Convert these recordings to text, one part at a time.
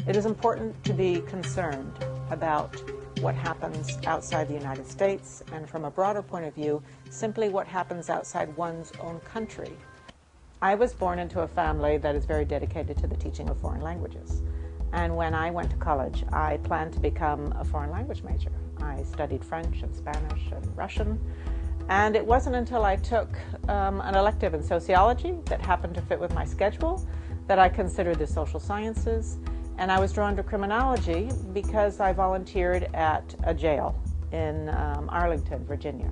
It is important to be concerned about what happens outside the United States, and from a broader point of view, simply what happens outside one's own country. I was born into a family that is very dedicated to the teaching of foreign languages. And when I went to college, I planned to become a foreign language major. I studied French and Spanish and Russian. And it wasn't until I took an elective in sociology that happened to fit with my schedule that I considered the social sciences. And I was drawn to criminology because I volunteered at a jail in Arlington, Virginia.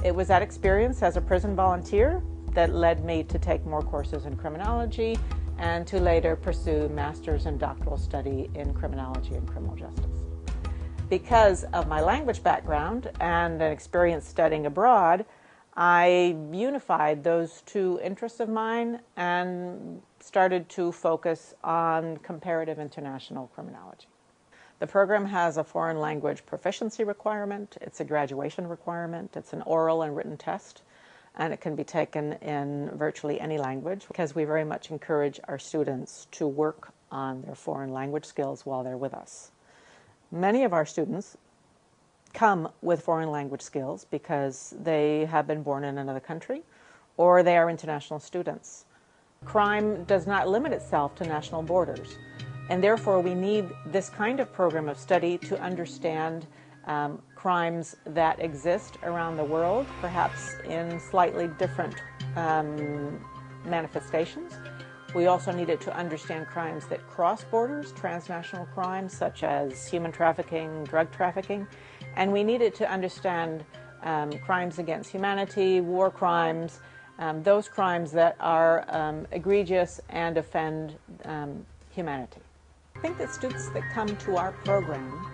It was that experience as a prison volunteer that led me to take more courses in criminology and to later pursue master's and doctoral study in criminology and criminal justice. Because of my language background and an experience studying abroad, I unified those two interests of mine and started to focus on comparative international criminology. The program has a foreign language proficiency requirement, it's a graduation requirement, it's an oral and written test, and it can be taken in virtually any language because we very much encourage our students to work on their foreign language skills while they're with us. Many of our students come with foreign language skills because they have been born in another country or they are international students. Crime does not limit itself to national borders, and therefore we need this kind of program of study to understand crimes that exist around the world, perhaps in slightly different manifestations. We also need it to understand crimes that cross borders, transnational crimes such as human trafficking, drug trafficking, and we need it to understand crimes against humanity, war crimes, those crimes that are egregious and offend humanity. I think that students that come to our program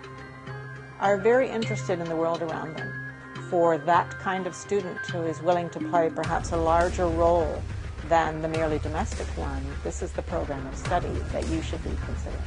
are very interested in the world around them. For that kind of student who is willing to play perhaps a larger role than the merely domestic one, this is the program of study that you should be considering.